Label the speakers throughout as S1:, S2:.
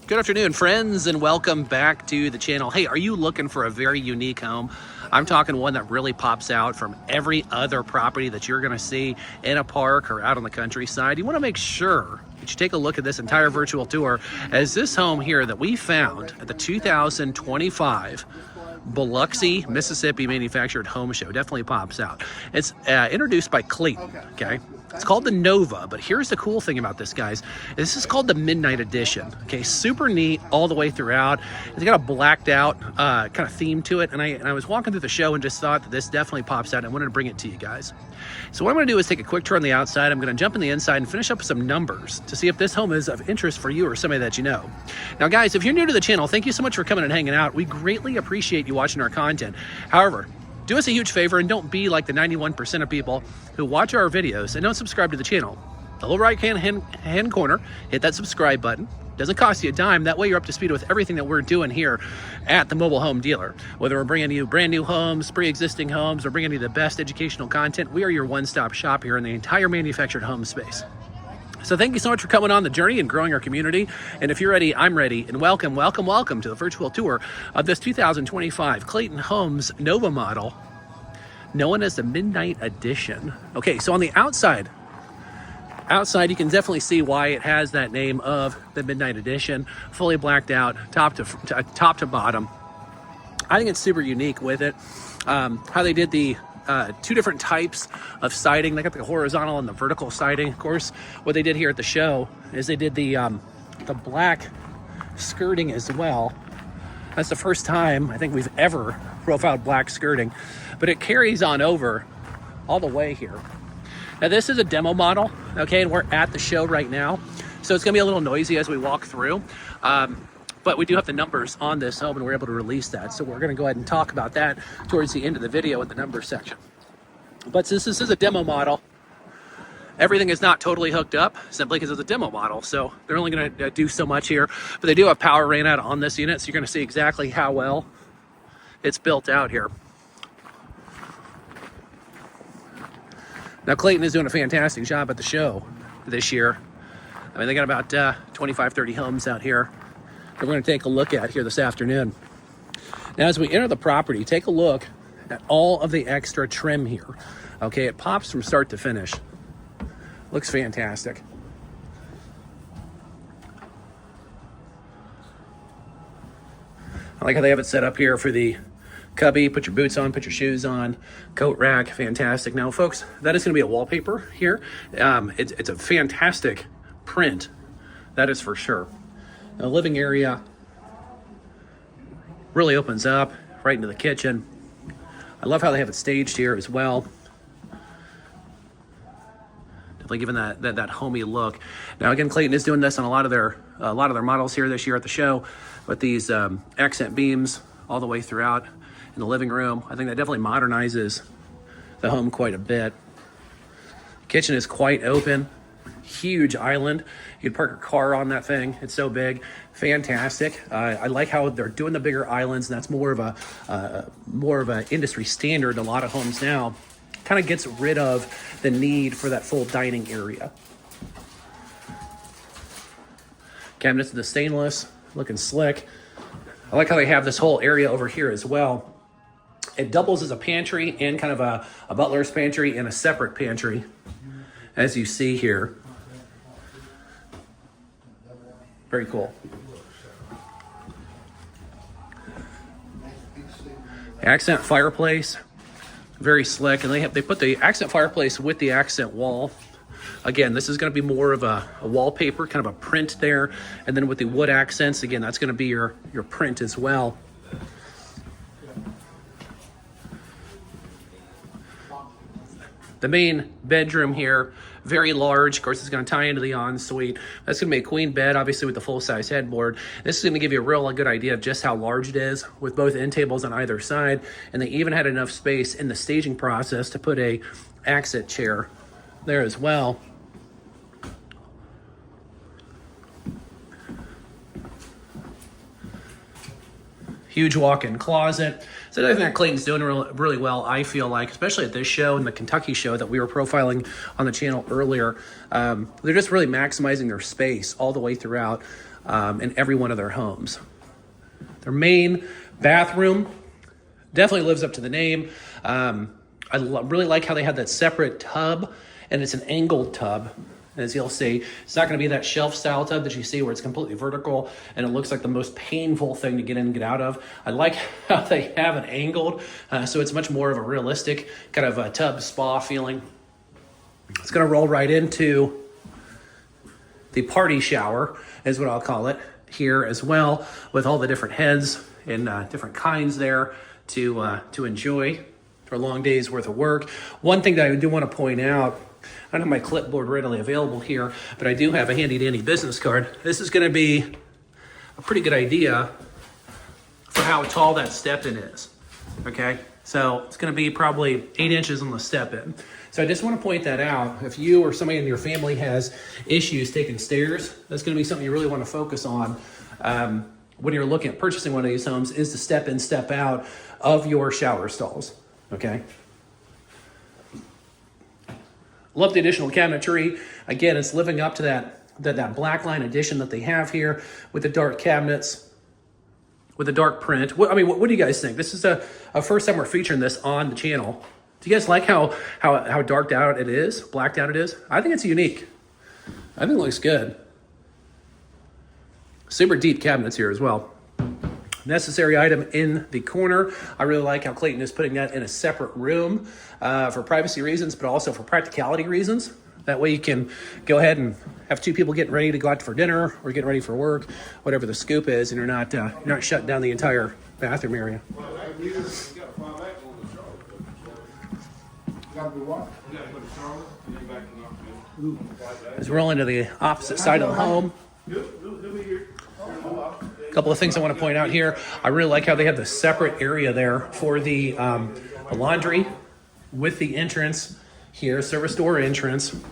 S1: Good afternoon, friends, and welcome back to the channel. Hey, are you looking for a very unique home? I'm talking one that really pops out from every other property that you're going to see in a park or out on the countryside. You want to make sure that you take a look at this entire virtual tour, as this home here that we found at the 2025 Biloxi, Mississippi manufactured home show definitely pops out. It's introduced by Clayton, okay? It's called the Nova, but here's the cool thing about this, guys. This is called the Midnight Edition, okay? Super neat all the way throughout. It's got a blacked out kind of theme to it, and I was walking through the show and just thought that this definitely pops out. I wanted to bring it to you guys. So what I'm gonna do is take a quick tour on the outside. I'm gonna jump in the inside and finish up with some numbers to see if this home is of interest for you or somebody that you know. Now, guys, if you're new to the channel, thank you so much for coming and hanging out. We greatly appreciate you watching our content. However, do us a huge favor and don't be like the 91% of people who watch our videos and don't subscribe to the channel. The lower right hand corner, hit that subscribe button. Doesn't cost you a dime. That way you're up to speed with everything that we're doing here at the mobile home dealer. Whether we're bringing you brand new homes, pre-existing homes, or bringing you the best educational content, we are your one-stop shop here in the entire manufactured home space. So thank you so much for coming on the journey and growing our community. And if you're ready, I'm ready. And welcome, welcome, welcome to the virtual tour of this 2025 Clayton Homes Nova model, known as the Midnight Edition. Okay, so on the outside you can definitely see why it has that name of the Midnight Edition. Fully blacked out, top to bottom. I think it's super unique with it. How they did the two different types of siding. They got the horizontal and the vertical siding. Of course, what they did here at the show is they did the black skirting as well. That's the first time I think we've ever profiled black skirting, but it carries on over all the way here. Now this is a demo model, okay, and we're at the show right now, so it's gonna be a little noisy as we walk through. But we do have the numbers on this home and we're able to release that. So we're gonna go ahead and talk about that towards the end of the video in the numbers section. But since this is a demo model, everything is not totally hooked up simply because it's a demo model. So they're only gonna do so much here, but they do have power ran out on this unit. So you're gonna see exactly how well it's built out here. Now Clayton is doing a fantastic job at the show this year. I mean, they got about 25, 30 homes out here that we're gonna take a look at here this afternoon. Now, as we enter the property, take a look at all of the extra trim here. Okay, it pops from start to finish. Looks fantastic. I like how they have it set up here for the cubby. Put your boots on, put your shoes on, coat rack, fantastic. Now, folks, that is gonna be a wallpaper here. It's a fantastic print, that is for sure. The living area really opens up right into the kitchen. I love how they have it staged here as well. Definitely giving that homey look. Now again, Clayton is doing this on a lot of their models here this year at the show, with these accent beams all the way throughout in the living room. I think that definitely modernizes the home quite a bit. The kitchen is quite open. Huge island. You could park your car on that thing. It's so big. Fantastic. I like how they're doing the bigger islands, and that's more of a industry standard in a lot of homes now. Kind of gets rid of the need for that full dining area. Cabinets in the stainless, looking slick. I like how they have this whole area over here as well. It doubles as a pantry and kind of a butler's pantry and a separate pantry, as you see here. Very cool. Accent fireplace, very slick, and they put the accent fireplace with the accent wall. Again, this is going to be more of a wallpaper, kind of a print there, and then with the wood accents, again, that's going to be your print as well. The main bedroom here, very large. Of course, it's going to tie into the ensuite. That's going to be a queen bed, obviously, with the full-size headboard. This is going to give you a real good idea of just how large it is, with both end tables on either side. And they even had enough space in the staging process to put a accent chair there as well. Huge walk-in closet. So another thing that Clayton's doing really well, I feel like, especially at this show and the Kentucky show that we were profiling on the channel earlier, they're just really maximizing their space all the way throughout. in every one of their homes. Their main bathroom definitely lives up to the name. I really like how they have that separate tub, and it's an angled tub. As you'll see, it's not going to be that shelf style tub that you see where it's completely vertical and it looks like the most painful thing to get in and get out of. I like how they have it angled, so it's much more of a realistic kind of a tub spa feeling. It's going to roll right into the party shower, is what I'll call it, here as well, with all the different heads and different kinds there to enjoy for a long day's worth of work. One thing that I do want to point out, I don't have my clipboard readily available here, but I do have a handy dandy business card. This is going to be a pretty good idea for how tall that step-in is. Okay, so it's going to be probably 8 inches on the step-in. So I just want to point that out. If you or somebody in your family has issues taking stairs, that's going to be something you really want to focus on when you're looking at purchasing one of these homes, is the step-in, step-out of your shower stalls. Okay. Love the additional cabinetry. Again, it's living up to that black line addition that they have here with the dark cabinets, with the dark print. What do you guys think? This is a first time we're featuring this on the channel. Do you guys like how darked out it is, blacked out it is? I think it's unique. I think it looks good. Super deep cabinets here as well. Necessary item in the corner. I really like how Clayton is putting that in a separate room for privacy reasons, but also for practicality reasons. That way you can go ahead and have two people getting ready to go out for dinner or getting ready for work, whatever the scoop is, and you're not shutting down the entire bathroom area. As we roll into the opposite side of the home, a couple of things I want to point out here. I really like how they have the separate area there for the laundry with the entrance here, service door entrance. Of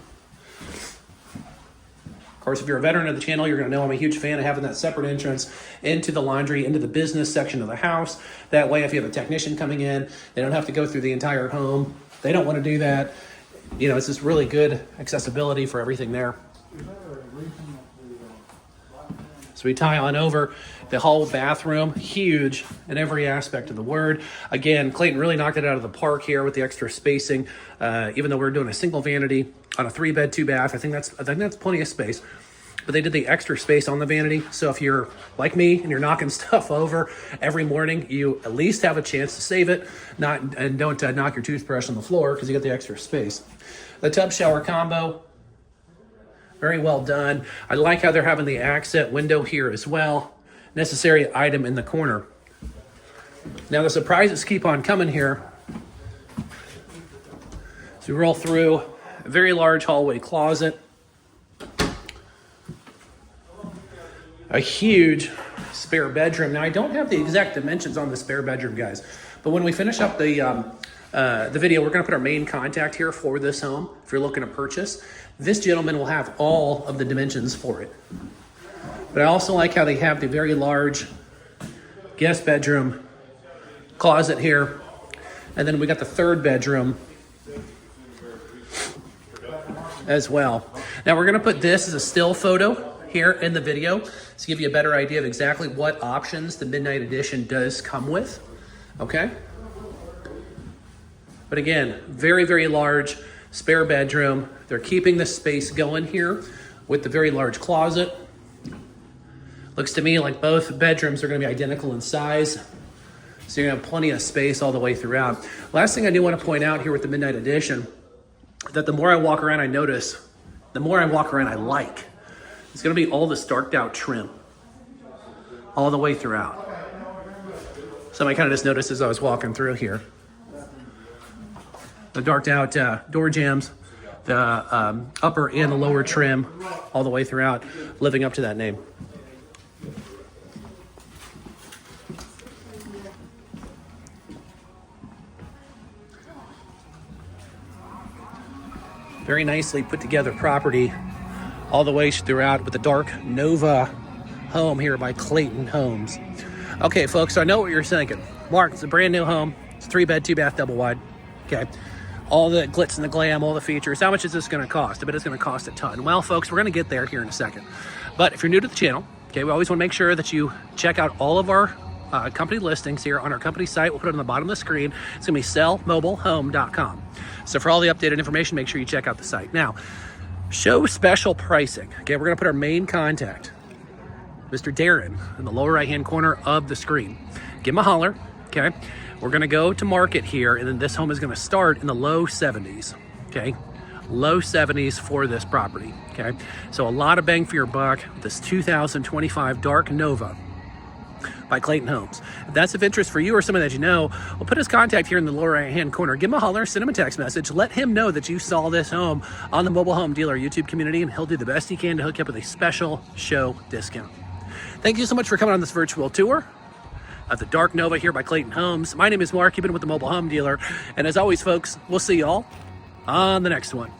S1: course, if you're a veteran of the channel, you're going to know I'm a huge fan of having that separate entrance into the laundry, into the business section of the house. That way, if you have a technician coming in, they don't have to go through the entire home. They don't want to do that. You know, it's just really good accessibility for everything there. So we tie on over the whole bathroom, huge in every aspect of the word. Again, Clayton really knocked it out of the park here with the extra spacing. Even though we're doing a single vanity on a 3-bed, 2-bath, I think that's plenty of space. But they did the extra space on the vanity. So if you're like me and you're knocking stuff over every morning, you at least have a chance to save it, and don't knock your toothbrush on the floor because you got the extra space. The tub shower combo, very well done. I like how they're having the accent window here as well. Necessary item in the corner. Now the surprises keep on coming here. So we roll through a very large hallway closet. A huge spare bedroom. Now I don't have the exact dimensions on the spare bedroom, guys, but when we finish up the video, we're going to put our main contact here for this home. If you're looking to purchase, this gentleman will have all of the dimensions for it. But I also like how they have the very large guest bedroom closet here. And then we got the third bedroom as well. Now we're going to put this as a still photo here in the video to give you a better idea of exactly what options the Midnight Edition does come with. Okay? But again, very, very large spare bedroom. They're keeping the space going here with the very large closet. Looks to me like both bedrooms are going to be identical in size. So you're going to have plenty of space all the way throughout. Last thing I do want to point out here with the Midnight Edition, that the more I walk around, I notice, the more I walk around, I like. It's going to be all this darked out trim all the way throughout. So I kind of just noticed as I was walking through here. The darked out door jambs, the upper and the lower trim all the way throughout, living up to that name. Very nicely put together property all the way throughout with the dark Nova home here by Clayton Homes. Okay, folks, so I know what you're thinking. Mark, it's a brand new home. It's a 3-bed, 2-bath, double wide. Okay. All the glitz and the glam, all the features. How much is this going to cost? I bet it's going to cost a ton. Well, folks, we're going to get there here in a second. But if you're new to the channel, Okay, we always want to make sure that you check out all of our company listings here on our company site. We'll put it on the bottom of the screen. It's going to be sellmobilehome.com. So for all the updated information, make sure you check out the site. Now, show special pricing. Okay, we're going to put our main contact, Mr. Darren, in the lower right-hand corner of the screen. Give him a holler, okay? We're going to go to market here, and then this home is going to start in the low 70s, okay? Low 70s for this property, okay? So a lot of bang for your buck. This 2025 Dark Nova by Clayton Homes. If that's of interest for you or someone that you know, we'll put his contact here in the lower right-hand corner. Give him a holler, send him a text message, let him know that you saw this home on the Mobile Home Dealer YouTube community, and he'll do the best he can to hook you up with a special show discount. Thank you so much for coming on this virtual tour of the Dark Nova here by Clayton Homes. My name is Mark. You've been with the Mobile Home Dealer. And as always, folks, we'll see y'all on the next one.